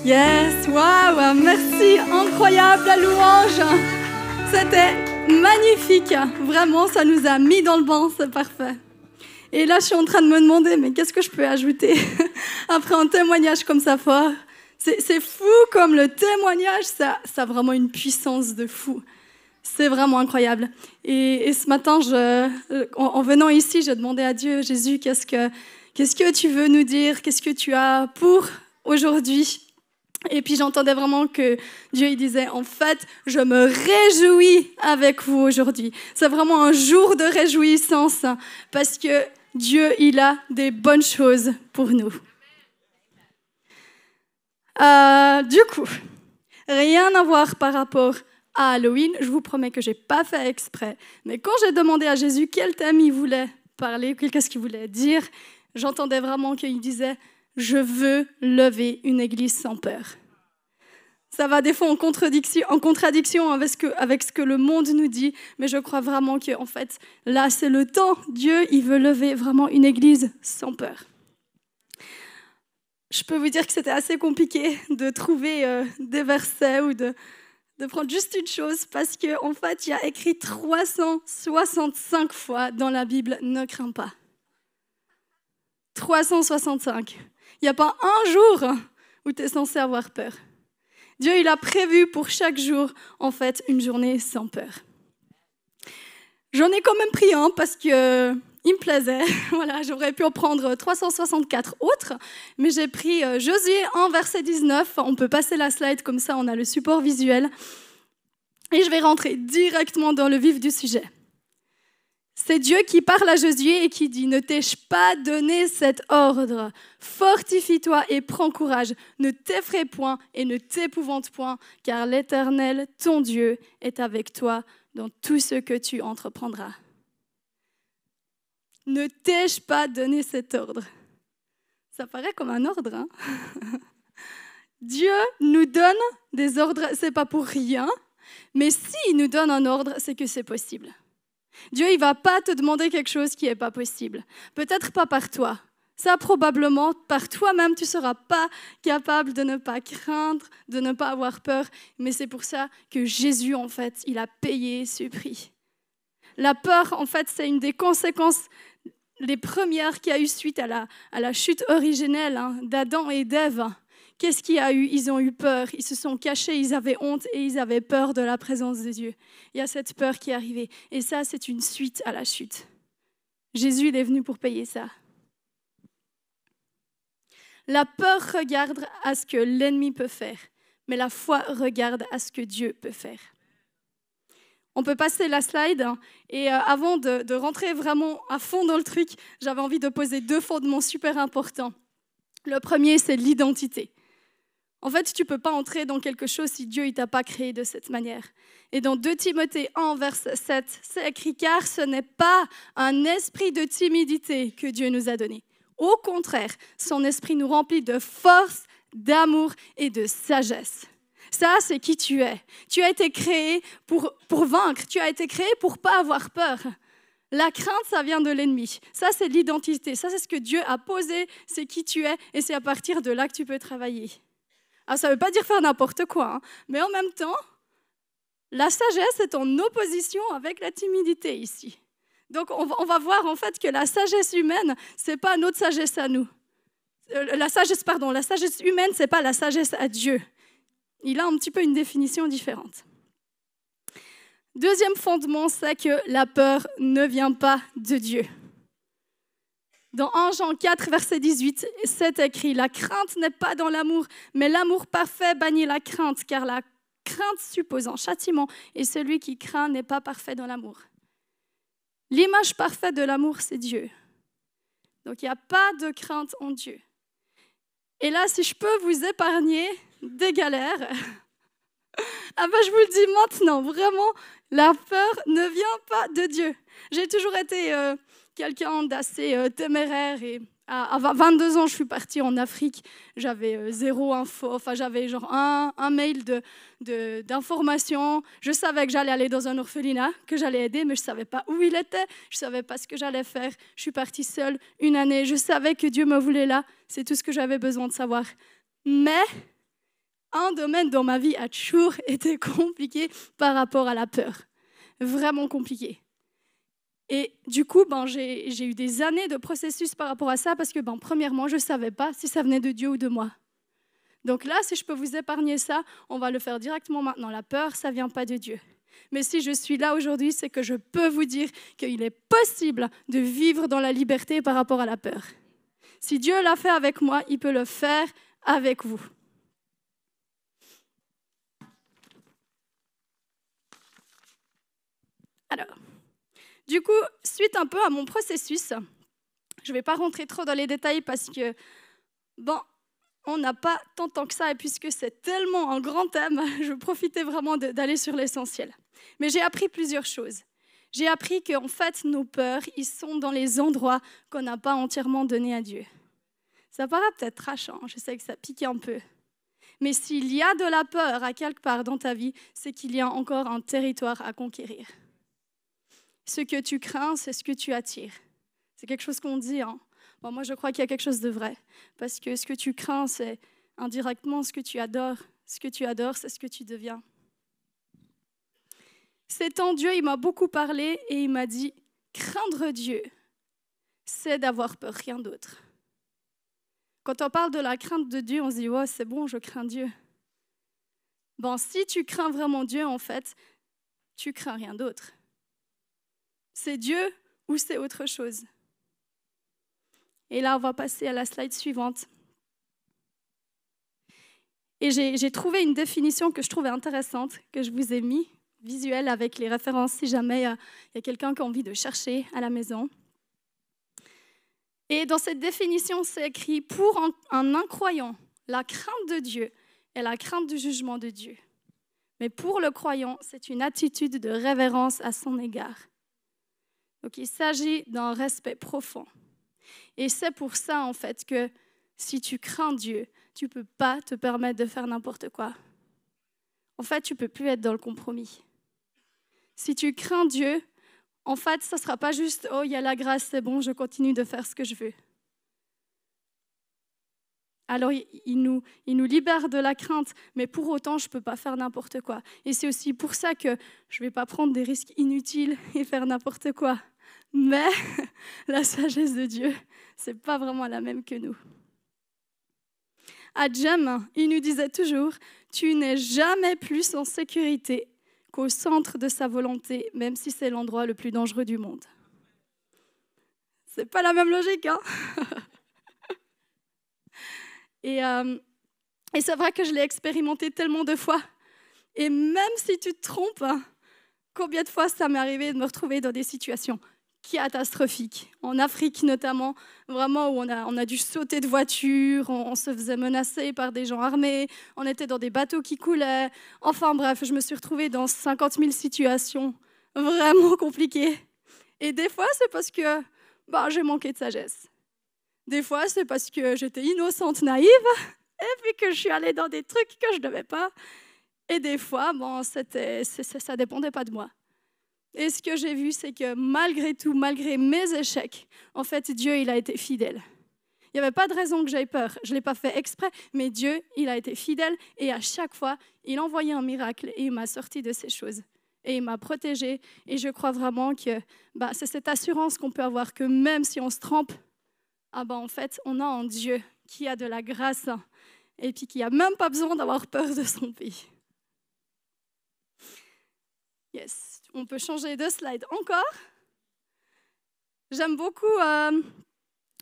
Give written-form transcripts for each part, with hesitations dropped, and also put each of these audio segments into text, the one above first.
Yes, waouh, merci, incroyable la louange. C'était magnifique, vraiment, ça nous a mis dans le banc, c'est parfait. Et là, je suis en train de me demander, mais qu'est-ce que je peux ajouter après un témoignage comme ça fort? C'est fou comme le témoignage, ça a vraiment une puissance de fou. C'est vraiment incroyable. Et ce matin, en venant ici, j'ai demandé à Dieu, Jésus, qu'est-ce que tu veux nous dire? Qu'est-ce que tu as pour aujourd'hui? Et puis j'entendais vraiment que Dieu il disait, en fait, je me réjouis avec vous aujourd'hui. C'est vraiment un jour de réjouissance parce que Dieu, il a des bonnes choses pour nous. Du coup, rien à voir par rapport à Halloween. Je vous promets que je n'ai pas fait exprès. Mais quand j'ai demandé à Jésus quel thème il voulait parler, qu'est-ce qu'il voulait dire, j'entendais vraiment qu'il disait « Je veux lever une église sans peur ». Ça va des fois en contradiction avec ce que le monde nous dit, mais je crois vraiment que en fait, là, c'est le temps. Dieu, il veut lever vraiment une église sans peur. Je peux vous dire que c'était assez compliqué de trouver des versets ou de prendre juste une chose, parce qu'en fait, il y a écrit 365 fois dans la Bible « Ne crains pas ». 365. Il n'y a pas un jour où tu es censé avoir peur. Dieu, il a prévu pour chaque jour, en fait, une journée sans peur. J'en ai quand même pris un parce qu'il me plaisait. Voilà, j'aurais pu en prendre 364 autres, mais j'ai pris Josué 1, verset 19. On peut passer la slide, comme ça on a le support visuel. Et je vais rentrer directement dans le vif du sujet. C'est Dieu qui parle à Josué et qui dit « Ne t'ai-je pas donné cet ordre? Fortifie-toi et prends courage. Ne t'effraie point et ne t'épouvante point, car l'Éternel, ton Dieu, est avec toi dans tout ce que tu entreprendras. » Ne t'ai-je pas donné cet ordre? Ça paraît comme un ordre, hein? Dieu nous donne des ordres, c'est pas pour rien, mais s'il nous donne un ordre, c'est que c'est possible. Dieu, il ne va pas te demander quelque chose qui n'est pas possible. Peut-être pas par toi. Ça, probablement, par toi-même, tu ne seras pas capable de ne pas craindre, de ne pas avoir peur. Mais c'est pour ça que Jésus, en fait, il a payé ce prix. La peur, en fait, c'est une des conséquences, les premières qu'il y a eu suite à la chute originelle d'Adam et d'Ève. Qu'est-ce qu'il y a eu? Ils ont eu peur, ils se sont cachés, ils avaient honte et ils avaient peur de la présence de Dieu. Il y a cette peur qui est arrivée. Et ça, c'est une suite à la chute. Jésus, il est venu pour payer ça. La peur regarde à ce que l'ennemi peut faire, mais la foi regarde à ce que Dieu peut faire. On peut passer la slide. Et avant de rentrer vraiment à fond dans le truc, j'avais envie de poser 2 fondements super importants. Le premier, c'est l'identité. En fait, tu ne peux pas entrer dans quelque chose si Dieu ne t'a pas créé de cette manière. Et dans 2 Timothée 1, verset 7, c'est écrit « Car ce n'est pas un esprit de timidité que Dieu nous a donné. Au contraire, son esprit nous remplit de force, d'amour et de sagesse. » Ça, c'est qui tu es. Tu as été créé pour vaincre. Tu as été créé pour ne pas avoir peur. La crainte, ça vient de l'ennemi. Ça, c'est l'identité. Ça, c'est ce que Dieu a posé. C'est qui tu es. Et c'est à partir de là que tu peux travailler. Alors, ça ne veut pas dire faire n'importe quoi, mais en même temps, la sagesse est en opposition avec la timidité ici. Donc, on va voir en fait que la sagesse humaine, ce n'est pas notre sagesse à nous. La sagesse humaine, ce n'est pas la sagesse à Dieu. Il a un petit peu une définition différente. Deuxième fondement, c'est que la peur ne vient pas de Dieu. Dans 1 Jean 4, verset 18, c'est écrit « La crainte n'est pas dans l'amour, mais l'amour parfait bannit la crainte, car la crainte suppose un châtiment, et celui qui craint n'est pas parfait dans l'amour. » L'image parfaite de l'amour, c'est Dieu. Donc, il n'y a pas de crainte en Dieu. Et là, si je peux vous épargner des galères, je vous le dis maintenant, vraiment, la peur ne vient pas de Dieu. J'ai toujours été quelqu'un d'assez téméraire et à 22 ans, je suis partie en Afrique. J'avais 0 info, j'avais genre un mail d'information. Je savais que j'allais aller dans un orphelinat, que j'allais aider, mais je ne savais pas où il était. Je ne savais pas ce que j'allais faire. Je suis partie seule 1 année. Je savais que Dieu me voulait là. C'est tout ce que j'avais besoin de savoir. Mais un domaine dans ma vie a toujours été compliqué par rapport à la peur. Vraiment compliqué. Et du coup, j'ai eu des années de processus par rapport à ça parce que, premièrement, je ne savais pas si ça venait de Dieu ou de moi. Donc là, si je peux vous épargner ça, on va le faire directement maintenant. La peur, ça ne vient pas de Dieu. Mais si je suis là aujourd'hui, c'est que je peux vous dire qu'il est possible de vivre dans la liberté par rapport à la peur. Si Dieu l'a fait avec moi, il peut le faire avec vous. Alors, du coup, suite un peu à mon processus, je ne vais pas rentrer trop dans les détails parce que, on n'a pas tant de temps que ça, et puisque c'est tellement un grand thème, je profitais vraiment d'aller sur l'essentiel. Mais j'ai appris plusieurs choses. J'ai appris qu'en fait, nos peurs, ils sont dans les endroits qu'on n'a pas entièrement donnés à Dieu. Ça paraît peut-être trash, je sais que ça pique un peu. Mais s'il y a de la peur à quelque part dans ta vie, c'est qu'il y a encore un territoire à conquérir. Ce que tu crains, c'est ce que tu attires. C'est quelque chose qu'on dit. Moi, je crois qu'il y a quelque chose de vrai. Parce que ce que tu crains, c'est indirectement ce que tu adores. Ce que tu adores, c'est ce que tu deviens. Ces temps, Dieu, il m'a beaucoup parlé et il m'a dit, craindre Dieu, c'est d'avoir peur, rien d'autre. Quand on parle de la crainte de Dieu, on se dit, oh, c'est bon, je crains Dieu. Si tu crains vraiment Dieu, en fait, tu crains rien d'autre. C'est Dieu ou c'est autre chose. Et là, on va passer à la slide suivante. Et j'ai trouvé une définition que je trouvais intéressante, que je vous ai mis, visuelle avec les références, si jamais il y a quelqu'un qui a envie de chercher à la maison. Et dans cette définition, c'est écrit, pour un incroyant, la crainte de Dieu est la crainte du jugement de Dieu. Mais pour le croyant, c'est une attitude de révérence à son égard. Donc il s'agit d'un respect profond. Et c'est pour ça, en fait, que si tu crains Dieu, tu ne peux pas te permettre de faire n'importe quoi. En fait, tu ne peux plus être dans le compromis. Si tu crains Dieu, en fait, ça ne sera pas juste « Oh, il y a la grâce, c'est bon, je continue de faire ce que je veux ». Alors, il nous libère de la crainte, mais pour autant, je ne peux pas faire n'importe quoi. Et c'est aussi pour ça que je ne vais pas prendre des risques inutiles et faire n'importe quoi. Mais la sagesse de Dieu, ce n'est pas vraiment la même que nous. À Jem, il nous disait toujours « Tu n'es jamais plus en sécurité qu'au centre de sa volonté, même si c'est l'endroit le plus dangereux du monde. » C'est pas la même logique, hein? Et c'est vrai que je l'ai expérimenté tellement de fois. Et même si tu te trompes, combien de fois ça m'est arrivé de me retrouver dans des situations catastrophiques. En Afrique notamment, vraiment où on a dû sauter de voiture, on se faisait menacer par des gens armés, on était dans des bateaux qui coulaient. Enfin bref, je me suis retrouvée dans 50 000 situations vraiment compliquées. Et des fois, c'est parce que j'ai manqué de sagesse. Des fois, c'est parce que j'étais innocente, naïve, et puis que je suis allée dans des trucs que je ne devais pas. Et des fois, ça ne dépendait pas de moi. Et ce que j'ai vu, c'est que malgré tout, malgré mes échecs, en fait, Dieu, il a été fidèle. Il n'y avait pas de raison que j'aie peur. Je ne l'ai pas fait exprès, mais Dieu, il a été fidèle. Et à chaque fois, il envoyait un miracle et il m'a sorti de ces choses. Et il m'a protégée. Et je crois vraiment que c'est cette assurance qu'on peut avoir que même si on se trompe, en fait, on a un Dieu qui a de la grâce et puis qui n'a même pas besoin d'avoir peur de son pays. Yes, on peut changer de slide encore. J'aime beaucoup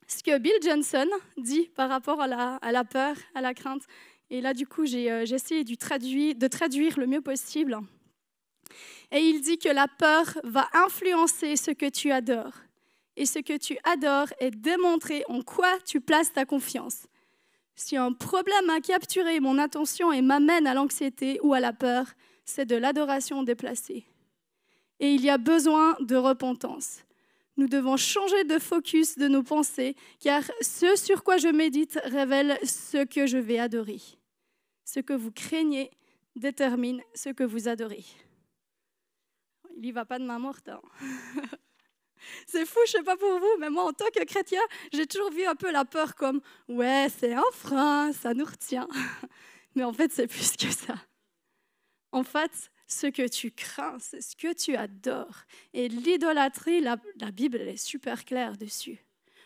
ce que Bill Johnson dit par rapport à la peur, à la crainte. Et là, du coup, j'ai essayé de traduire le mieux possible. Et il dit que la peur va influencer ce que tu adores. Et ce que tu adores est démontré en quoi tu places ta confiance. Si un problème a capturé mon attention et m'amène à l'anxiété ou à la peur, c'est de l'adoration déplacée. Et il y a besoin de repentance. Nous devons changer de focus de nos pensées, car ce sur quoi je médite révèle ce que je vais adorer. Ce que vous craignez détermine ce que vous adorez. Il n'y va pas de main morte. C'est fou, je ne sais pas pour vous, mais moi, en tant que chrétien, j'ai toujours vu un peu la peur comme « ouais, c'est un frein, ça nous retient ». Mais en fait, c'est plus que ça. En fait, ce que tu crains, c'est ce que tu adores. Et l'idolâtrie, la Bible, elle est super claire dessus.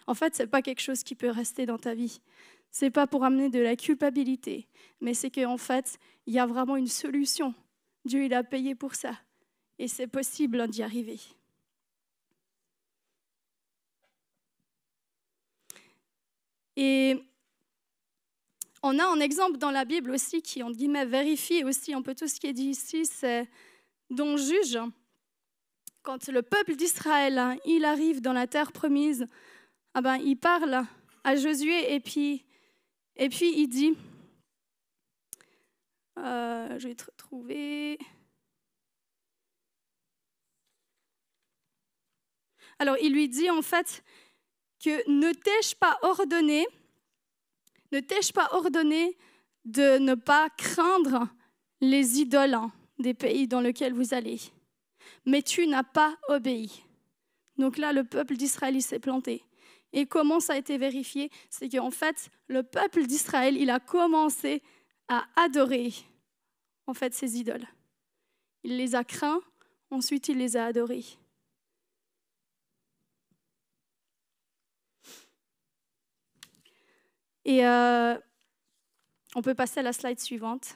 En fait, ce n'est pas quelque chose qui peut rester dans ta vie. Ce n'est pas pour amener de la culpabilité, mais c'est qu'en fait, il y a vraiment une solution. Dieu, il a payé pour ça. Et c'est possible d'y arriver. Et on a un exemple dans la Bible aussi qui, entre guillemets, vérifie aussi un peu tout ce qui est dit ici, c'est dans Juge, quand le peuple d'Israël, il arrive dans la terre promise, il parle à Josué et puis il dit, je vais te retrouver. Alors il lui dit en fait que ne t'ai-je pas ordonné de ne pas craindre les idoles des pays dans lesquels vous allez, mais tu n'as pas obéi. Donc là, le peuple d'Israël s'est planté. Et comment ça a été vérifié? C'est qu'en fait, le peuple d'Israël, il a commencé à adorer en fait ces idoles. Il les a craints, ensuite il les a adorés. Et on peut passer à la slide suivante.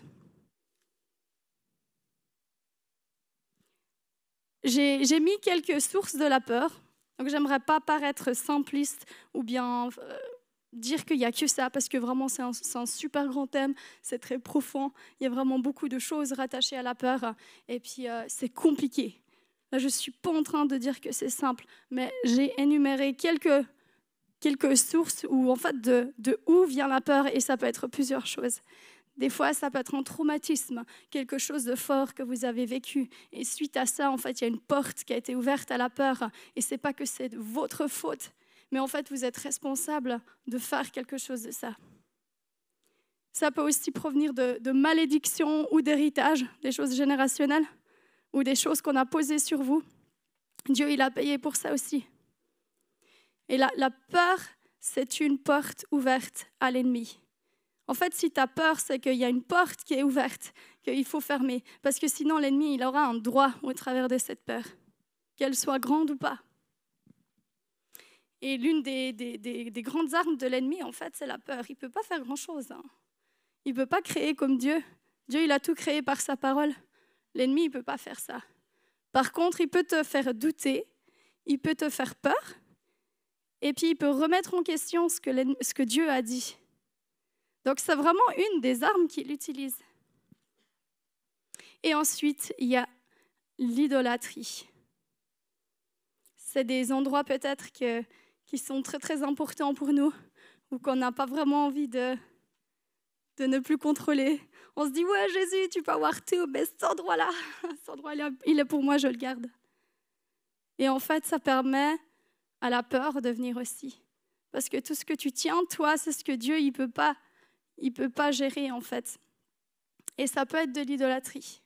J'ai mis quelques sources de la peur. Donc, j'aimerais pas paraître simpliste ou bien dire qu'il n'y a que ça, parce que vraiment, c'est un super grand thème, c'est très profond. Il y a vraiment beaucoup de choses rattachées à la peur. Et puis, c'est compliqué. Là, je ne suis pas en train de dire que c'est simple, mais j'ai énuméré quelques sources où, en fait, de où vient la peur, et ça peut être plusieurs choses. Des fois, ça peut être un traumatisme, quelque chose de fort que vous avez vécu. Et suite à ça, en fait, il y a une porte qui a été ouverte à la peur. Et ce n'est pas que c'est de votre faute, mais en fait, vous êtes responsable de faire quelque chose de ça. Ça peut aussi provenir de malédictions ou d'héritage, des choses générationnelles, ou des choses qu'on a posées sur vous. Dieu, il a payé pour ça aussi. Et la peur, c'est une porte ouverte à l'ennemi. En fait, si tu as peur, c'est qu'il y a une porte qui est ouverte, qu'il faut fermer. Parce que sinon, l'ennemi, il aura un droit au travers de cette peur, qu'elle soit grande ou pas. Et l'une des grandes armes de l'ennemi, en fait, c'est la peur. Il ne peut pas faire grand-chose. Il ne peut pas créer comme Dieu. Dieu, il a tout créé par sa parole. L'ennemi, il ne peut pas faire ça. Par contre, il peut te faire douter, il peut te faire peur, et puis il peut remettre en question ce que Dieu a dit. Donc, c'est vraiment une des armes qu'il utilise. Et ensuite, il y a l'idolâtrie. C'est des endroits peut-être qui sont très, très importants pour nous, ou qu'on n'a pas vraiment envie de ne plus contrôler. On se dit, ouais, Jésus, tu peux avoir tout, mais cet endroit-là, il est pour moi, je le garde. Et en fait, ça permet à la peur de venir aussi. Parce que tout ce que tu tiens, toi, c'est ce que Dieu, il peut pas gérer, en fait. Et ça peut être de l'idolâtrie.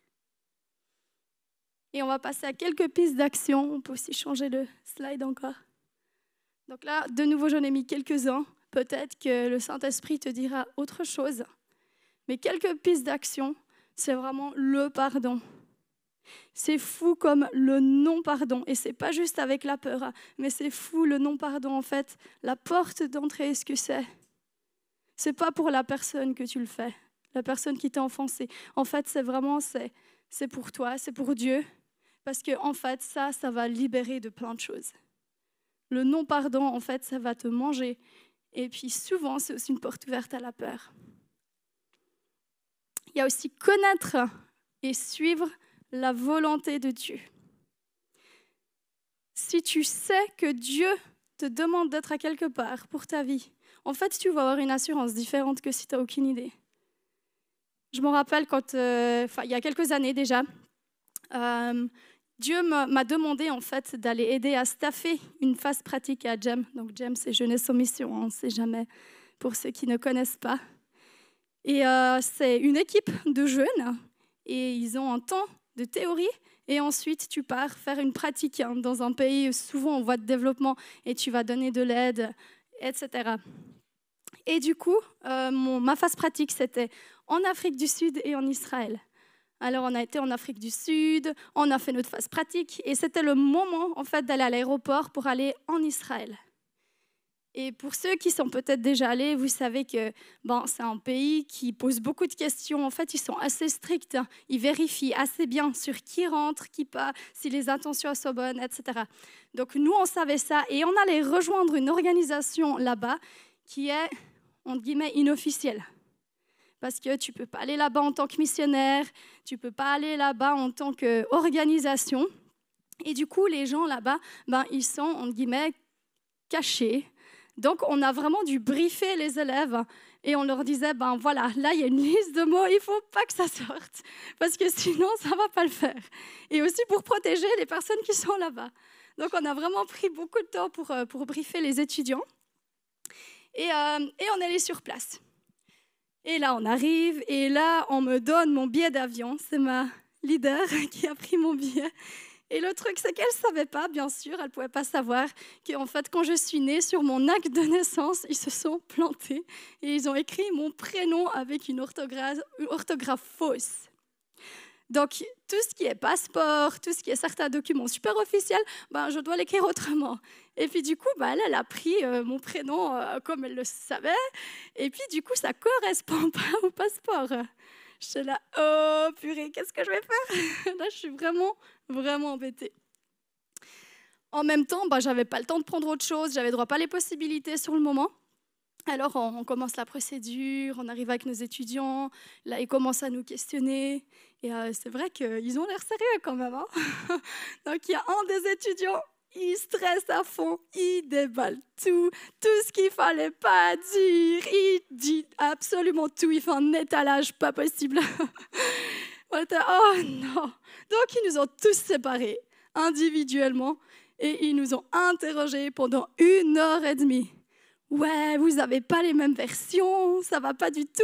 Et on va passer à quelques pistes d'action. On peut aussi changer le slide encore. Donc là, de nouveau, j'en ai mis quelques-uns. Peut-être que le Saint-Esprit te dira autre chose. Mais quelques pistes d'action, c'est vraiment le pardon. C'est fou comme le non-pardon. Et ce n'est pas juste avec la peur, mais c'est fou le non-pardon, en fait. La porte d'entrée, ce que c'est. Ce n'est pas pour la personne que tu le fais, la personne qui t'a offensé. En fait, c'est pour toi, c'est pour Dieu. Parce que en fait, ça va libérer de plein de choses. Le non-pardon, en fait, ça va te manger. Et puis souvent, c'est aussi une porte ouverte à la peur. Il y a aussi connaître et suivre la volonté de Dieu. Si tu sais que Dieu te demande d'être à quelque part pour ta vie, en fait, tu vas avoir une assurance différente que si tu n'as aucune idée. Je me rappelle quand, il y a quelques années déjà, Dieu m'a demandé en fait d'aller aider à staffer une phase pratique à GEM. Donc GEM, c'est Jeunesse en Mission, on ne sait jamais pour ceux qui ne connaissent pas. Et c'est une équipe de jeunes et ils ont un temps de théorie et ensuite tu pars faire une pratique dans un pays souvent en voie de développement et tu vas donner de l'aide, etc. Et du coup, ma phase pratique, c'était en Afrique du Sud et en Israël. Alors, on a été en Afrique du Sud, on a fait notre phase pratique, et c'était le moment, en fait, d'aller à l'aéroport pour aller en Israël. Et pour ceux qui sont peut-être déjà allés, vous savez que c'est un pays qui pose beaucoup de questions. En fait, ils sont assez stricts. Ils vérifient assez bien sur qui rentre, qui pas, si les intentions sont bonnes, etc. Donc, nous, on savait ça, et on allait rejoindre une organisation là-bas qui est, entre guillemets, inofficielle. Parce que tu ne peux pas aller là-bas en tant que missionnaire, tu ne peux pas aller là-bas en tant qu'organisation. Et du coup, les gens là-bas, ils sont, entre guillemets, cachés. Donc, on a vraiment dû briefer les élèves et on leur disait, voilà, là, il y a une liste de mots, il ne faut pas que ça sorte, parce que sinon, ça ne va pas le faire. Et aussi pour protéger les personnes qui sont là-bas. Donc, on a vraiment pris beaucoup de temps pour briefer les étudiants. Et on est allé sur place. Et là, on arrive, et là, on me donne mon billet d'avion. C'est ma leader qui a pris mon billet. Et le truc, c'est qu'elle ne savait pas, bien sûr, elle ne pouvait pas savoir qu'en fait, quand je suis née, sur mon acte de naissance, ils se sont plantés et ils ont écrit mon prénom avec une orthographe fausse. Donc, tout ce qui est passeport, tout ce qui est certains documents super officiels, je dois l'écrire autrement. Et puis, du coup, elle a pris mon prénom comme elle le savait. Et puis, du coup, ça ne correspond pas au passeport. Je suis là, oh purée, qu'est-ce que je vais faire? Là, je suis vraiment embêtée. En même temps, je n'avais pas le temps de prendre autre chose, j'avais droit pas les possibilités sur le moment. Alors, on commence la procédure, on arrive avec nos étudiants, là, ils commencent à nous questionner. Et c'est vrai qu'ils ont l'air sérieux quand même. Hein. Donc, il y a un des étudiants, il stresse à fond, il déballe tout ce qu'il ne fallait pas dire, il dit absolument tout, il fait un étalage pas possible. On était, oh non. Donc, ils nous ont tous séparés individuellement et ils nous ont interrogés pendant 1h30. Ouais, vous n'avez pas les mêmes versions, ça ne va pas du tout.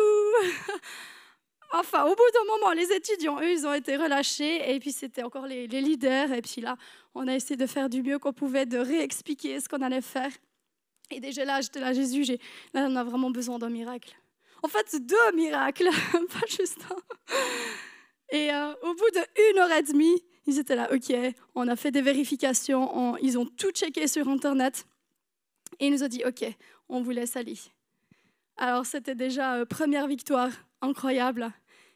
Enfin, au bout d'un moment, les étudiants, eux, ils ont été relâchés et puis c'était encore les leaders. Et puis là, on a essayé de faire du mieux qu'on pouvait, de réexpliquer ce qu'on allait faire. Et déjà là, j'étais là, Jésus, là, on a vraiment besoin d'un miracle. En fait, 2 miracles, pas juste un. Et au bout de 1h30, ils étaient là, OK, on a fait des vérifications, ils ont tout checké sur Internet. Et ils nous ont dit, OK, on vous laisse aller. Alors, c'était déjà première victoire incroyable.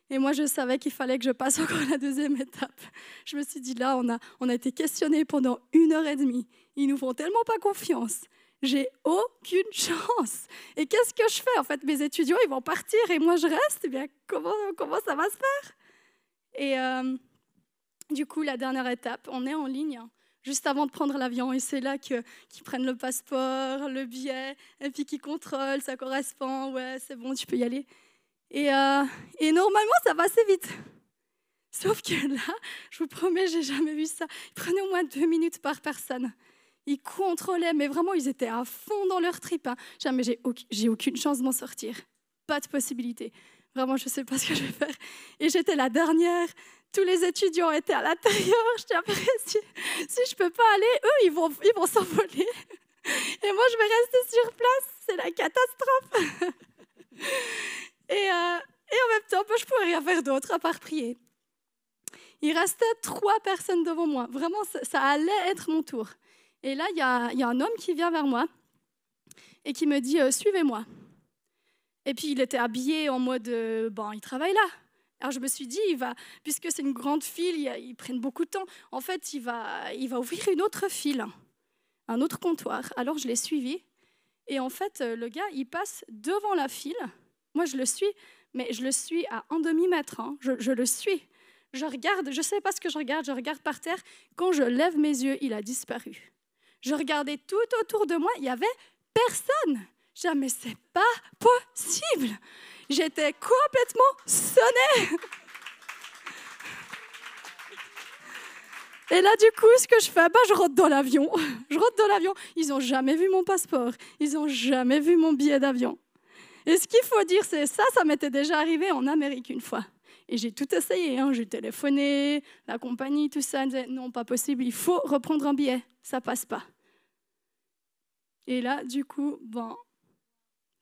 Et moi, je savais qu'il fallait que je passe encore la 2e étape. Je me suis dit, là, on a été questionnés pendant 1h30. Ils nous font tellement pas confiance. J'ai aucune chance. Et qu'est-ce que je fais? En fait, mes étudiants, ils vont partir et moi, je reste. Eh bien, comment ça va se faire? Et du coup, la dernière étape, on est en ligne, juste avant de prendre l'avion. Et c'est là qu'ils prennent le passeport, le billet, et puis qu'ils contrôlent, ça correspond, ouais, c'est bon, tu peux y aller. Et normalement, ça va assez vite. Sauf que là, je vous promets, j'ai jamais vu ça. Ils prenaient au moins 2 minutes par personne. Ils contrôlaient, mais vraiment, ils étaient à fond dans leur trip. Hein. Jamais, j'ai aucune chance de m'en sortir. Pas de possibilité. Vraiment, je ne sais pas ce que je vais faire. Et j'étais la dernière. Tous les étudiants étaient à l'intérieur. Je dis après, si je ne peux pas aller, eux, ils vont s'envoler. Et moi, je vais rester sur place. C'est la catastrophe. Et en même temps, je ne pouvais rien faire d'autre à part prier. Il restait 3 personnes devant moi. Vraiment, ça allait être mon tour. Et là, il y a un homme qui vient vers moi et qui me dit « Suivez-moi ». Et puis, il était habillé en mode il travaille là. Alors, je me suis dit, puisque c'est une grande file, ils prennent beaucoup de temps. En fait, il va ouvrir une autre file, un autre comptoir. Alors, je l'ai suivi. Et en fait, le gars, il passe devant la file. Moi, je le suis, mais je le suis à 1 demi-mètre. Hein. Je le suis. Je regarde, je ne sais pas ce que je regarde par terre. Quand je lève mes yeux, il a disparu. Je regardais tout autour de moi, il n'y avait personne. Je disais, mais c'est pas possible. J'étais complètement sonnée. Et là, du coup, ce que je fais, je rentre dans l'avion. Ils n'ont jamais vu mon passeport. Ils n'ont jamais vu mon billet d'avion. Et ce qu'il faut dire, c'est ça m'était déjà arrivé en Amérique une fois. Et j'ai tout essayé. Hein. J'ai téléphoné, la compagnie, tout ça. Ils disaient, non, pas possible, il faut reprendre un billet. Ça passe pas. Et là, du coup,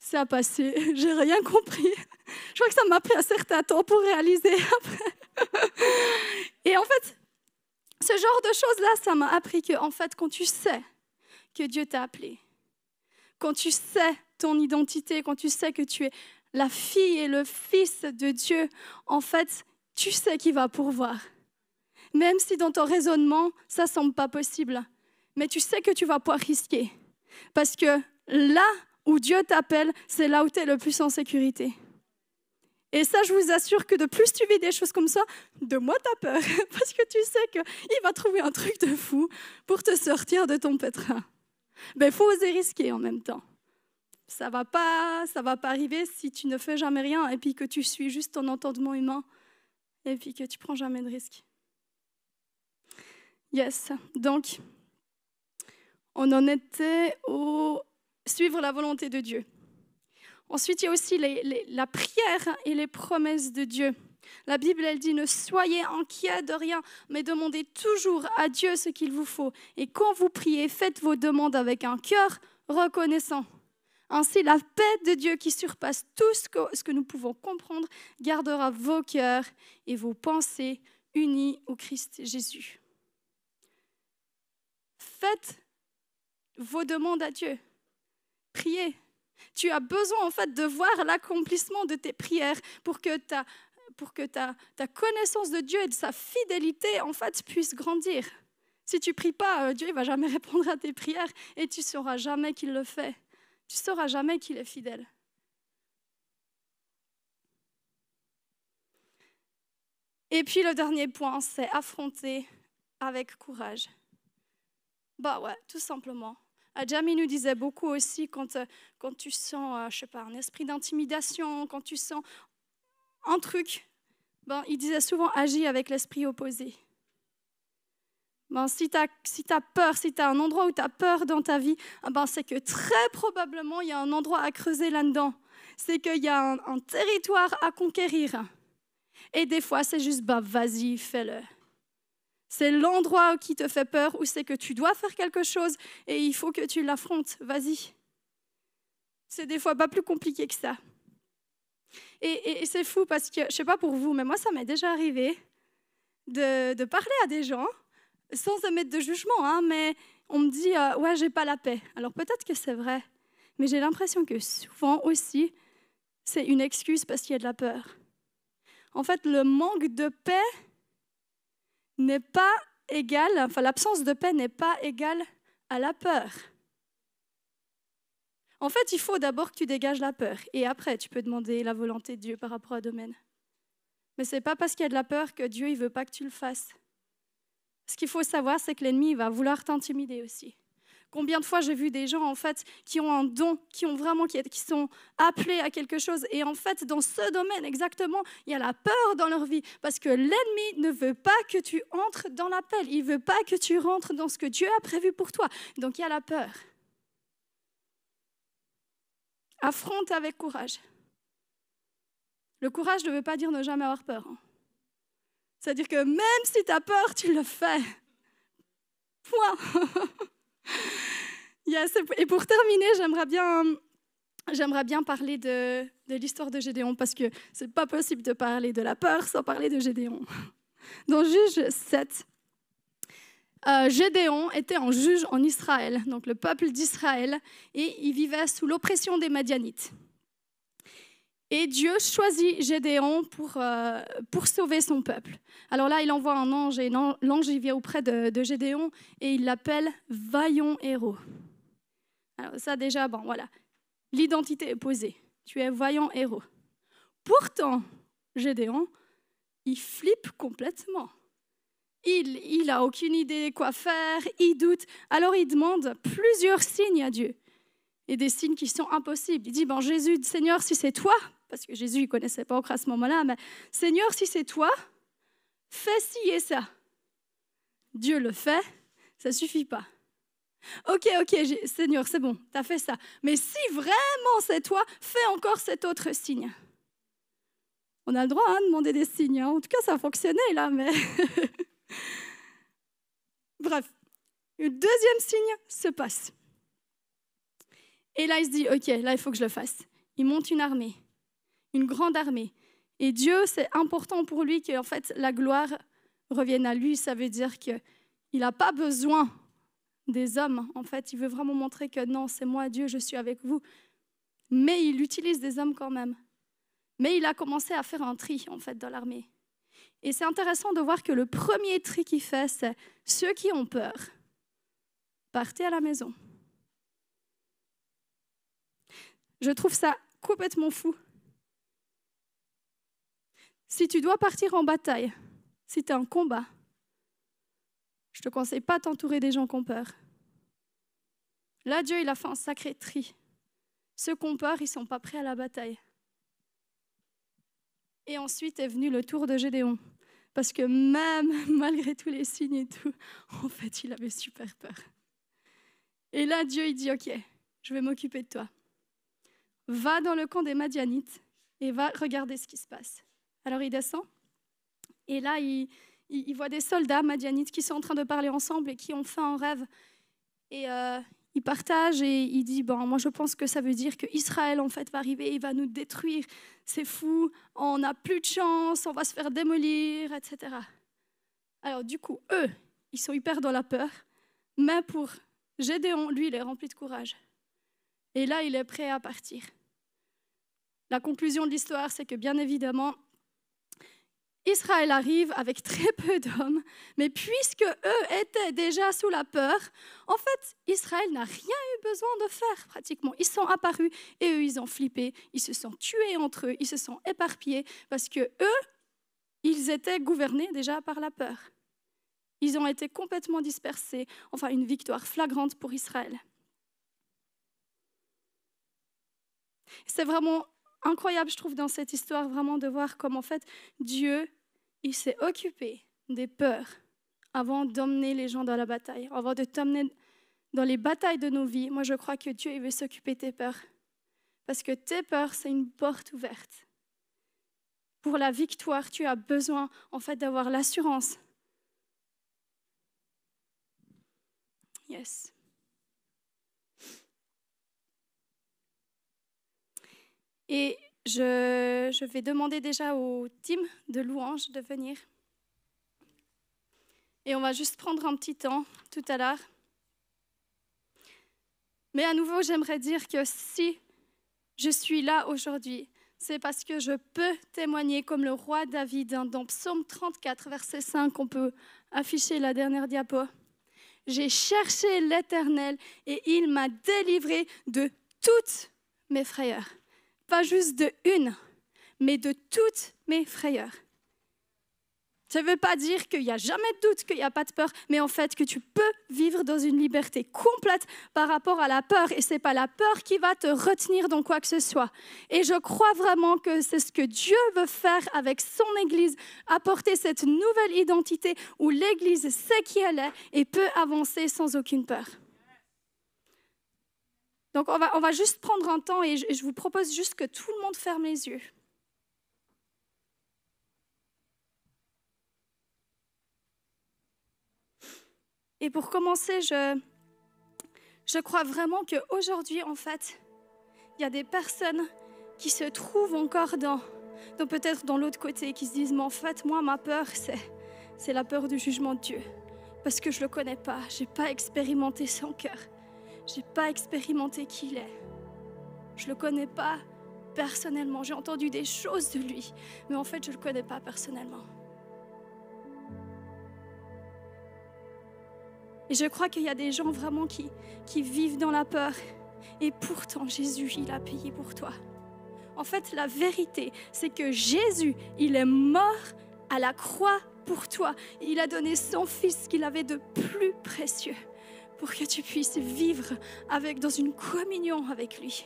ça a passé, j'ai rien compris. Je crois que ça m'a pris un certain temps pour réaliser après. Et en fait, ce genre de choses-là, ça m'a appris que, en fait, quand tu sais que Dieu t'a appelé, quand tu sais ton identité, quand tu sais que tu es la fille et le fils de Dieu, en fait, tu sais qu'il va pourvoir. Même si dans ton raisonnement, ça ne semble pas possible. Mais tu sais que tu vas pouvoir risquer. Parce que là où Dieu t'appelle, c'est là où tu es le plus en sécurité. Et ça, je vous assure que de plus tu vis des choses comme ça, de moins tu as peur. Parce que tu sais qu'il va trouver un truc de fou pour te sortir de ton pétrin. Mais il faut oser risquer en même temps. Ça va pas arriver si tu ne fais jamais rien et puis que tu suis juste ton entendement humain et puis que tu prends jamais de risques. Yes, donc on en était au suivre la volonté de Dieu. Ensuite, il y a aussi la prière et les promesses de Dieu. La Bible, elle dit, ne soyez inquiets de rien, mais demandez toujours à Dieu ce qu'il vous faut. Et quand vous priez, faites vos demandes avec un cœur reconnaissant. Ainsi, la paix de Dieu qui surpasse tout ce que nous pouvons comprendre gardera vos cœurs et vos pensées unis au Christ Jésus. Faites vos demandes à Dieu. Priez. Tu as besoin en fait de voir l'accomplissement de tes prières pour que ta connaissance de Dieu et de sa fidélité en fait puisse grandir. Si tu ne pries pas, Dieu ne va jamais répondre à tes prières et tu ne sauras jamais qu'il le fait. Tu ne sauras jamais qu'il est fidèle. Et puis le dernier point, c'est affronter avec courage. Bah ouais, tout simplement. Jamie nous disait beaucoup aussi quand tu sens, je sais pas, un esprit d'intimidation, quand tu sens un truc, il disait souvent agis avec l'esprit opposé. Si tu as peur, si tu as un endroit où tu as peur dans ta vie, c'est que très probablement il y a un endroit à creuser là-dedans. C'est qu'il y a un territoire à conquérir. Et des fois, c'est juste, vas-y, fais-le. C'est l'endroit qui te fait peur, où c'est que tu dois faire quelque chose et il faut que tu l'affrontes. Vas-y. C'est des fois pas plus compliqué que ça. Et c'est fou parce que, je ne sais pas pour vous, mais moi, ça m'est déjà arrivé de parler à des gens sans émettre de jugement, mais on me dit « ouais, j'ai pas la paix ». Alors peut-être que c'est vrai, mais j'ai l'impression que souvent aussi, c'est une excuse parce qu'il y a de la peur. En fait, le manque de paix n'est pas égal, l'absence de paix n'est pas égale à la peur. En fait, il faut d'abord que tu dégages la peur et après, tu peux demander la volonté de Dieu par rapport au domaine. Mais ce n'est pas parce qu'il y a de la peur que Dieu ne veut pas que tu le fasses. Ce qu'il faut savoir, c'est que l'ennemi va vouloir t'intimider aussi. Combien de fois j'ai vu des gens en fait qui ont un don, qui sont appelés à quelque chose et en fait dans ce domaine exactement, il y a la peur dans leur vie parce que l'ennemi ne veut pas que tu entres dans l'appel, il veut pas que tu rentres dans ce que Dieu a prévu pour toi. Donc il y a la peur. Affronte avec courage. Le courage ne veut pas dire ne jamais avoir peur. C'est-à-dire que même si tu as peur, tu le fais. Point. Yes. Et pour terminer, j'aimerais bien parler de l'histoire de Gédéon parce que ce n'est pas possible de parler de la peur sans parler de Gédéon. Dans Juge 7, Gédéon était un juge en Israël, donc le peuple d'Israël, et il vivait sous l'oppression des Madianites. Et Dieu choisit Gédéon pour sauver son peuple. Alors là, il envoie un ange et l'ange il vient auprès de Gédéon et il l'appelle « vaillant héros ». Alors ça déjà, voilà, l'identité est posée. Tu es vaillant héros. Pourtant, Gédéon, il flippe complètement. Il n'a aucune idée quoi faire, il doute. Alors il demande plusieurs signes à Dieu. Et des signes qui sont impossibles. Il dit, Jésus, Seigneur, si c'est toi, parce que Jésus ne connaissait pas encore à ce moment-là, mais Seigneur, si c'est toi, fais ci et ça. Dieu le fait, ça ne suffit pas. Ok, Seigneur, c'est bon, tu as fait ça. Mais si vraiment c'est toi, fais encore cet autre signe. On a le droit de demander des signes. En tout cas, ça a fonctionné là, mais... Bref, le deuxième signe se passe. Et là, il se dit, ok, là, il faut que je le fasse. il monte une armée, une grande armée. Et Dieu, c'est important pour lui que en fait, la gloire revienne à lui. Ça veut dire qu'il n'a pas besoin des hommes. En fait, il veut vraiment montrer que non, c'est moi, Dieu, je suis avec vous. Mais il utilise des hommes quand même. Mais il a commencé à faire un tri, en fait, dans l'armée. Et c'est intéressant de voir que le premier tri qu'il fait, c'est ceux qui ont peur, partez à la maison. Je trouve ça complètement fou. Si tu dois partir en bataille, si tu es en combat, je ne te conseille pas de t'entourer des gens qui ont peur. Là, Dieu, il a fait un sacré tri. Ceux qui ont peur, ils ne sont pas prêts à la bataille. Et ensuite est venu le tour de Gédéon. Parce que même malgré tous les signes et tout, en fait, il avait super peur. Et là, Dieu, il dit, OK, je vais m'occuper de toi. Va dans le camp des Madianites et va regarder ce qui se passe. Alors, il descend. Et là, il voit des soldats madianites qui sont en train de parler ensemble et qui ont fait un rêve. Et il partage et il dit, bon, moi je pense que ça veut dire qu'Israël en fait va arriver, il va nous détruire, c'est fou, on n'a plus de chance, on va se faire démolir, etc. Alors du coup, eux, ils sont hyper dans la peur, mais pour Gédéon, lui, il est rempli de courage. Et là, il est prêt à partir. La conclusion de l'histoire, c'est que bien évidemment, Israël arrive avec très peu d'hommes, mais puisque eux étaient déjà sous la peur, en fait, Israël n'a rien eu besoin de faire pratiquement. Ils sont apparus et eux, ils ont flippé, ils se sont tués entre eux, ils se sont éparpillés parce que eux, ils étaient gouvernés déjà par la peur. Ils ont été complètement dispersés, enfin une victoire flagrante pour Israël. C'est vraiment incroyable, je trouve, dans cette histoire, vraiment de voir comment, en fait, Dieu, il s'est occupé des peurs avant d'emmener les gens dans la bataille, avant de t'emmener dans les batailles de nos vies. Moi, je crois que Dieu, il veut s'occuper de tes peurs. Parce que tes peurs, c'est une porte ouverte. Pour la victoire, tu as besoin, en fait, d'avoir l'assurance. Yes. Et je vais demander déjà au team de louange de venir. Et on va juste prendre un petit temps tout à l'heure. Mais à nouveau, j'aimerais dire que si je suis là aujourd'hui, c'est parce que je peux témoigner comme le roi David dans Psaume 34, verset 5, on peut afficher la dernière diapo. J'ai cherché l'Éternel et il m'a délivré de toutes mes frayeurs. Pas juste de une, mais de toutes mes frayeurs. Ça ne veut pas dire qu'il n'y a jamais de doute, qu'il n'y a pas de peur, mais en fait que tu peux vivre dans une liberté complète par rapport à la peur. Et ce n'est pas la peur qui va te retenir dans quoi que ce soit. Et je crois vraiment que c'est ce que Dieu veut faire avec son Église, apporter cette nouvelle identité où l'Église sait qui elle est et peut avancer sans aucune peur. Donc on va juste prendre un temps et je vous propose juste que tout le monde ferme les yeux. Et pour commencer, je crois vraiment qu'aujourd'hui, en fait, il y a des personnes qui se trouvent encore dans peut-être dans l'autre côté, qui se disent, mais en fait, moi, ma peur, c'est la peur du jugement de Dieu. Parce que je ne le connais pas, je n'ai pas expérimenté son cœur. Je n'ai pas expérimenté qui il est. Je ne le connais pas personnellement. J'ai entendu des choses de lui, mais en fait, je ne le connais pas personnellement. Et je crois qu'il y a des gens vraiment qui vivent dans la peur. Et pourtant, Jésus, il a payé pour toi. En fait, la vérité, c'est que Jésus, il est mort à la croix pour toi. Il a donné son Fils qu'il avait de plus précieux pour que tu puisses vivre dans une communion avec lui.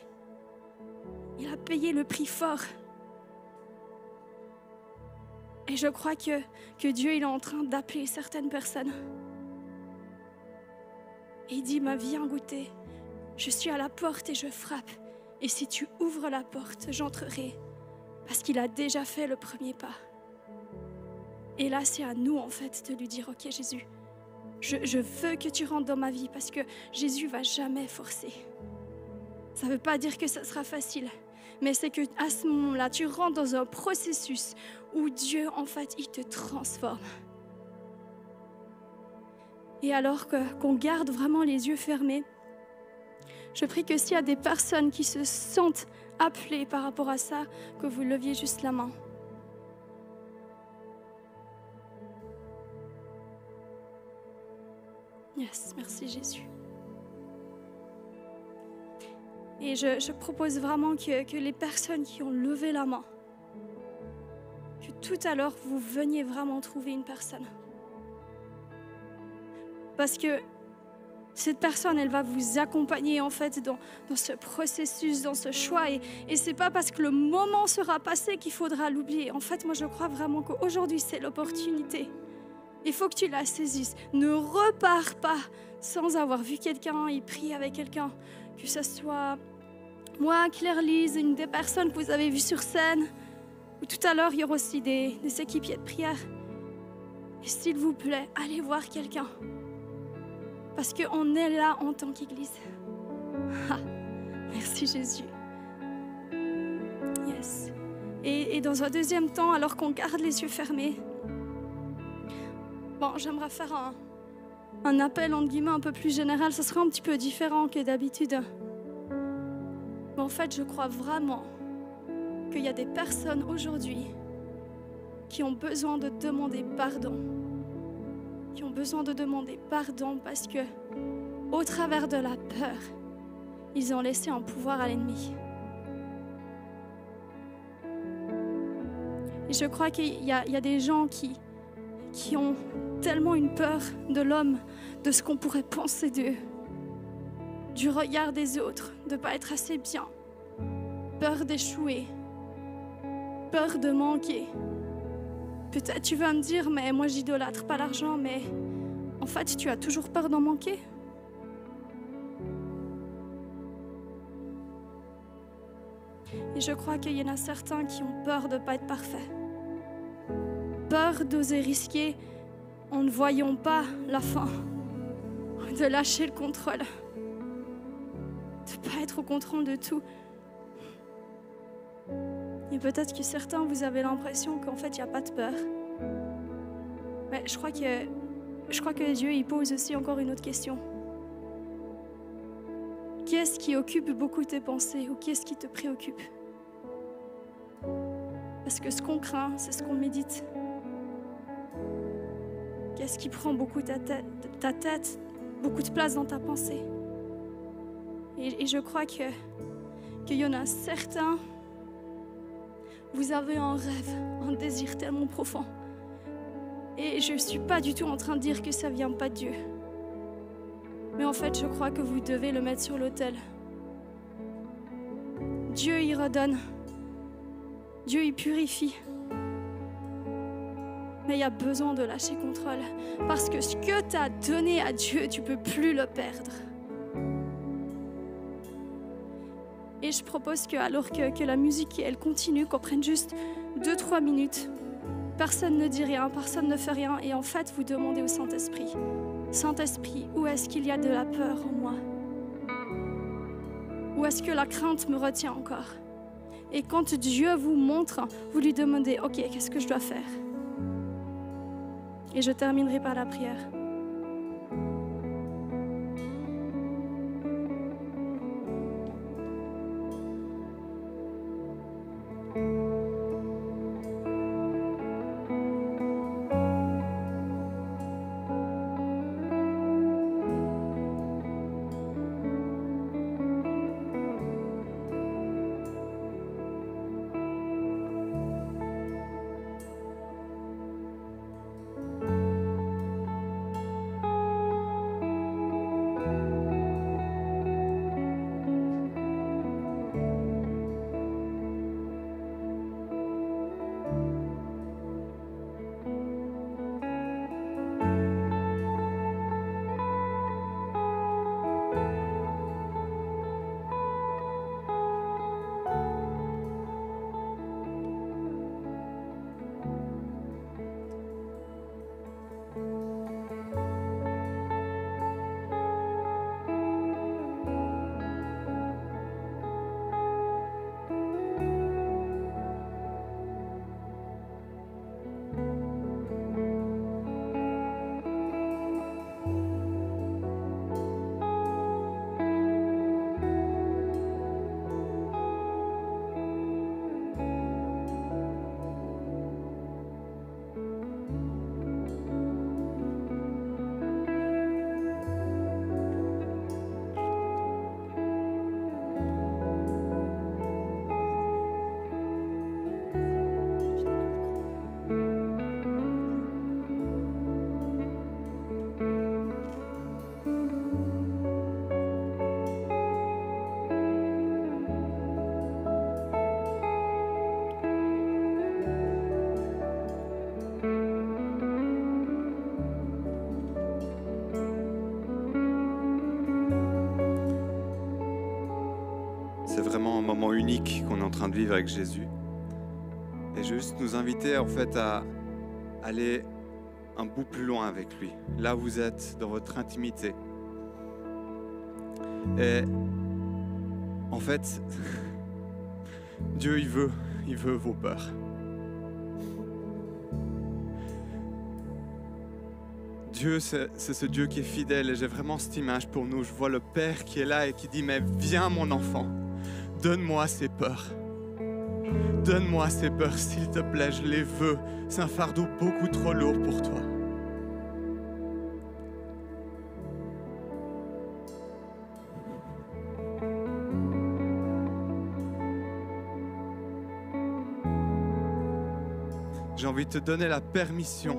Il a payé le prix fort. Et je crois que Dieu, il est en train d'appeler certaines personnes. Et il dit, viens goûter. Je suis à la porte et je frappe. Et si tu ouvres la porte, j'entrerai. Parce qu'il a déjà fait le premier pas. Et là, c'est à nous, en fait, de lui dire, OK, Jésus, je veux que tu rentres dans ma vie parce que Jésus ne va jamais forcer. Ça ne veut pas dire que ça sera facile, mais c'est qu'à ce moment-là, tu rentres dans un processus où Dieu, en fait, il te transforme. Et alors qu'on garde vraiment les yeux fermés, je prie que s'il y a des personnes qui se sentent appelées par rapport à ça, que vous leviez juste la main. Yes, merci Jésus. Et je propose vraiment que les personnes qui ont levé la main, que tout à l'heure, vous veniez vraiment trouver une personne. Parce que cette personne, elle va vous accompagner en fait dans ce processus, dans ce choix. Et ce n'est pas parce que le moment sera passé qu'il faudra l'oublier. En fait, moi, je crois vraiment qu'aujourd'hui, c'est l'opportunité. Il faut que tu la saisisses. Ne repars pas sans avoir vu quelqu'un et prier avec quelqu'un. Que ce soit moi, Claire-Lise, une des personnes que vous avez vues sur scène. Ou tout à l'heure, il y aura aussi des équipiers de prière. Et s'il vous plaît, allez voir quelqu'un. Parce qu'on est là en tant qu'Église. Ah, merci Jésus. Yes. Et dans un deuxième temps, alors qu'on garde les yeux fermés, j'aimerais faire un appel entre guillemets un peu plus général. Ce sera un petit peu différent que d'habitude. Mais en fait, je crois vraiment qu'il y a des personnes aujourd'hui qui ont besoin de demander pardon. Qui ont besoin de demander pardon parce que, au travers de la peur, ils ont laissé un pouvoir à l'ennemi. Et je crois qu'il y a des gens qui ont tellement une peur de l'homme, de ce qu'on pourrait penser d'eux, du regard des autres, de ne pas être assez bien, peur d'échouer, peur de manquer. Peut-être tu vas me dire, mais moi j'idolâtre pas l'argent, mais en fait tu as toujours peur d'en manquer. Et je crois qu'il y en a certains qui ont peur de ne pas être parfaits. Peur d'oser risquer en ne voyant pas la fin, de lâcher le contrôle, de ne pas être au contrôle de tout. Et peut-être que certains, vous avez l'impression qu'en fait, il n'y a pas de peur. Mais je crois que Dieu, il pose aussi encore une autre question. Qu'est-ce qui occupe beaucoup tes pensées ou qu'est-ce qui te préoccupe? Parce que ce qu'on craint, c'est ce qu'on médite. Qu'est-ce qui prend beaucoup ta tête, beaucoup de place dans ta pensée? Et je crois qu'il y en a certains. Vous avez un rêve, un désir tellement profond. Et je ne suis pas du tout en train de dire que ça ne vient pas de Dieu. Mais en fait, je crois que vous devez le mettre sur l'autel. Dieu, il redonne. Dieu, il purifie. Mais il y a besoin de lâcher contrôle. Parce que ce que tu as donné à Dieu, tu ne peux plus le perdre. Et je propose que, alors que la musique elle continue, qu'on prenne juste 2-3 minutes. Personne ne dit rien, personne ne fait rien. Et en fait, vous demandez au Saint-Esprit, Saint-Esprit, où est-ce qu'il y a de la peur en moi? Où est-ce que la crainte me retient encore? Et quand Dieu vous montre, vous lui demandez, ok, qu'est-ce que je dois faire? Et je terminerai par la prière. vraiment un moment unique qu'on est en train de vivre avec Jésus. Et juste nous inviter en fait à aller un bout plus loin avec lui, là où vous êtes, dans votre intimité. Et en fait, Dieu, il veut vos peurs. Dieu, c'est ce Dieu qui est fidèle et j'ai vraiment cette image pour nous. Je vois le Père qui est là et qui dit « Mais viens mon enfant, donne-moi ces peurs. Donne-moi ces peurs, s'il te plaît, je les veux. C'est un fardeau beaucoup trop lourd pour toi. » J'ai envie de te donner la permission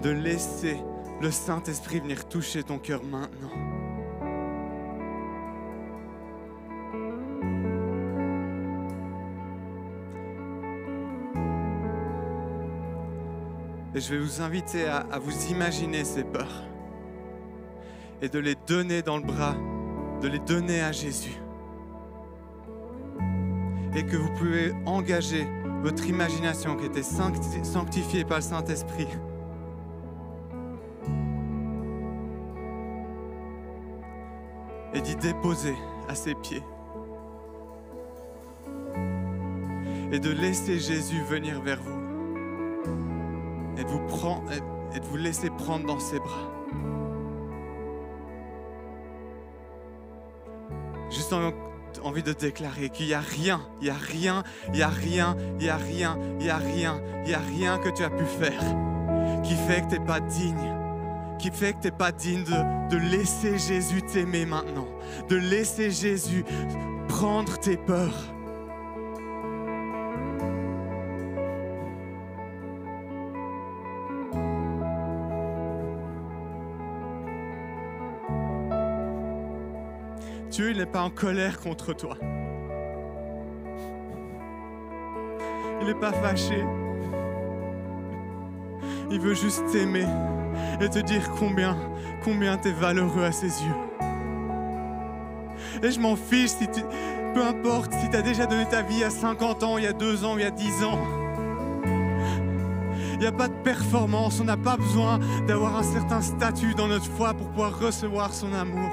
de laisser le Saint-Esprit venir toucher ton cœur maintenant. Et je vais vous inviter à vous imaginer ces peurs et de les donner dans le bras, de les donner à Jésus. Et que vous pouvez engager votre imagination qui était sanctifiée par le Saint-Esprit. Et d'y déposer à ses pieds. Et de laisser Jésus venir vers vous. Et de vous laisser prendre dans ses bras. Juste envie de déclarer qu'il n'y a rien que tu as pu faire qui fait que tu n'es pas digne. Qui fait que tu n'es pas digne de laisser Jésus t'aimer maintenant. De laisser Jésus prendre tes peurs. Dieu, il n'est pas en colère contre toi. Il n'est pas fâché. Il veut juste t'aimer et te dire combien tu es valeureux à ses yeux. Et je m'en fiche, peu importe si tu as déjà donné ta vie il y a 50 ans, il y a 2 ans, il y a 10 ans. Il n'y a pas de performance, on n'a pas besoin d'avoir un certain statut dans notre foi pour pouvoir recevoir son amour.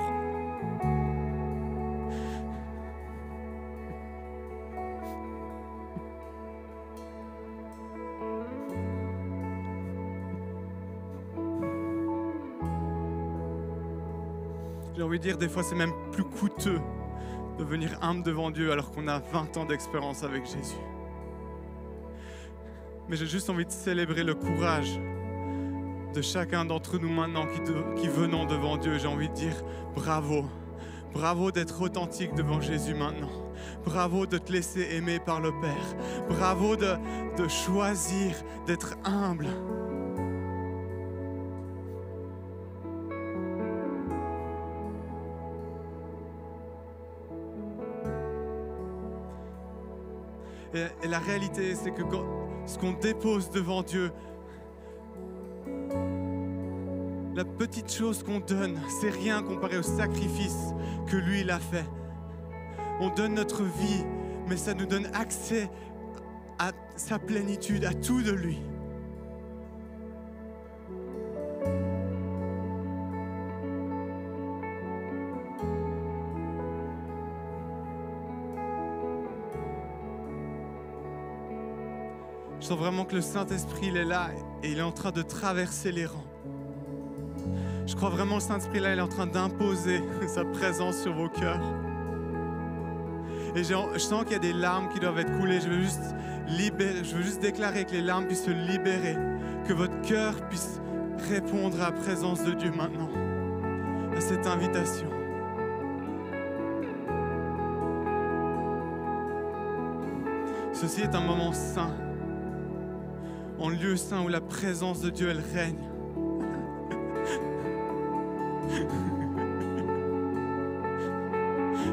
J'ai envie de dire, des fois, c'est même plus coûteux de venir humble devant Dieu alors qu'on a 20 ans d'expérience avec Jésus. Mais j'ai juste envie de célébrer le courage de chacun d'entre nous maintenant qui venons devant Dieu. J'ai envie de dire bravo. Bravo d'être authentique devant Jésus maintenant. Bravo de te laisser aimer par le Père. Bravo de choisir d'être humble. Et la réalité, c'est que ce qu'on dépose devant Dieu, la petite chose qu'on donne, c'est rien comparé au sacrifice que lui, il a fait. On donne notre vie, mais ça nous donne accès à sa plénitude, à tout de lui. Je sens vraiment que le Saint-Esprit, il est là et il est en train de traverser les rangs. Je crois vraiment que le Saint-Esprit, là, il est en train d'imposer sa présence sur vos cœurs. Et je sens qu'il y a des larmes qui doivent être coulées. Je veux juste déclarer que les larmes puissent se libérer, que votre cœur puisse répondre à la présence de Dieu maintenant, à cette invitation. Ceci est un moment saint, en lieu saint où la présence de Dieu, elle règne.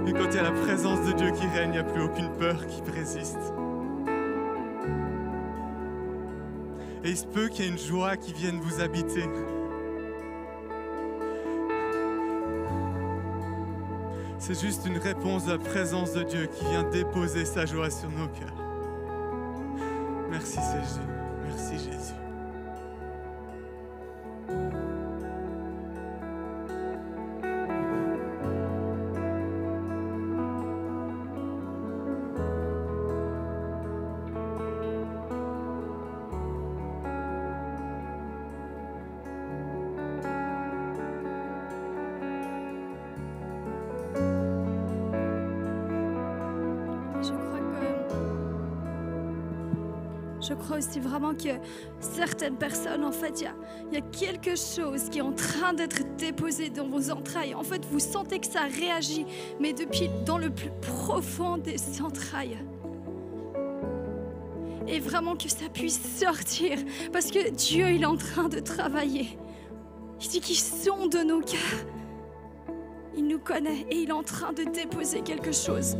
Et quand il y a la présence de Dieu qui règne, il n'y a plus aucune peur qui résiste. Et il se peut qu'il y ait une joie qui vienne vous habiter. C'est juste une réponse de la présence de Dieu qui vient déposer sa joie sur nos cœurs. Merci Jésus. Merci Jésus. Je crois aussi vraiment que certaines personnes, en fait, il y a quelque chose qui est en train d'être déposé dans vos entrailles. En fait, vous sentez que ça réagit, mais depuis dans le plus profond des entrailles. Et vraiment que ça puisse sortir, parce que Dieu, il est en train de travailler. Il dit qu'il sonde nos cœurs. Il nous connaît et il est en train de déposer quelque chose.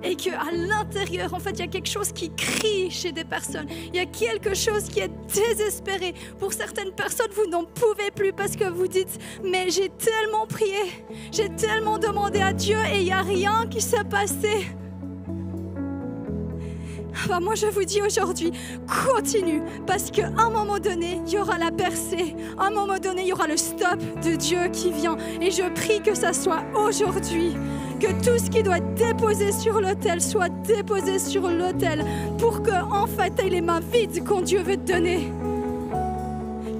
Et qu'à l'intérieur, en fait, il y a quelque chose qui crie chez des personnes. Il y a quelque chose qui est désespéré. Pour certaines personnes, vous n'en pouvez plus parce que vous dites « Mais j'ai tellement prié, j'ai tellement demandé à Dieu et il n'y a rien qui s'est passé. » Alors moi, je vous dis aujourd'hui, continue, parce qu'à un moment donné, il y aura la percée. À un moment donné, il y aura le stop de Dieu qui vient. Et je prie que ça soit aujourd'hui. Que tout ce qui doit être déposé sur l'autel soit déposé sur l'autel pour que, en fait, tu aies les mains vides quand Dieu veut te donner.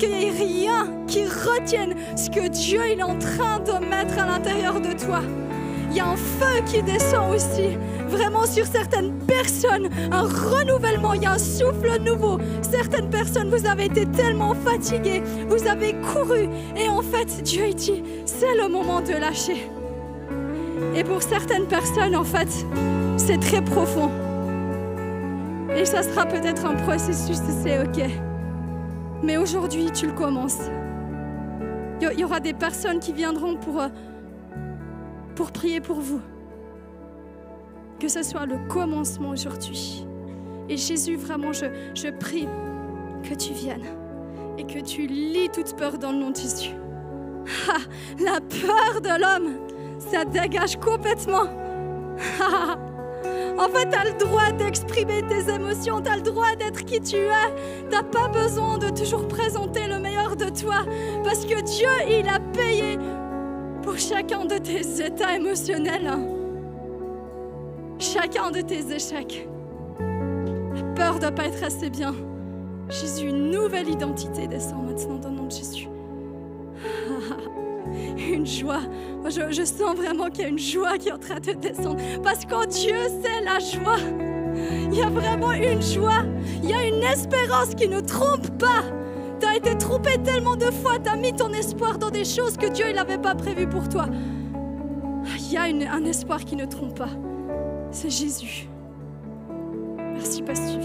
Qu'il n'y ait rien qui retienne ce que Dieu il est en train de mettre à l'intérieur de toi. Il y a un feu qui descend aussi, vraiment sur certaines personnes, un renouvellement, il y a un souffle nouveau. Certaines personnes, vous avez été tellement fatiguées, vous avez couru et en fait, Dieu il dit, c'est le moment de lâcher. Et pour certaines personnes, en fait, c'est très profond. Et ça sera peut-être un processus, c'est OK. Mais aujourd'hui, tu le commences. Il y aura des personnes qui viendront pour prier pour vous. Que ce soit le commencement aujourd'hui. Et Jésus, vraiment, je prie que tu viennes et que tu lis toute peur dans le nom de Jésus. Ah, la peur de l'homme, ça dégage complètement. En fait, tu as le droit d'exprimer tes émotions, tu as le droit d'être qui tu es. Tu n'as pas besoin de toujours présenter le meilleur de toi parce que Dieu, il a payé pour chacun de tes états émotionnels. Chacun de tes échecs. La peur de ne pas être assez bien. Jésus, une nouvelle identité descend maintenant dans le nom de Jésus. Une joie. Je sens vraiment qu'il y a une joie qui est en train de descendre. Parce qu'en Dieu, c'est la joie. Il y a vraiment une joie. Il y a une espérance qui ne trompe pas. Tu as été trompé tellement de fois. Tu as mis ton espoir dans des choses que Dieu n'avait pas prévues pour toi. Il y a un espoir qui ne trompe pas. C'est Jésus. Merci, Pasteur.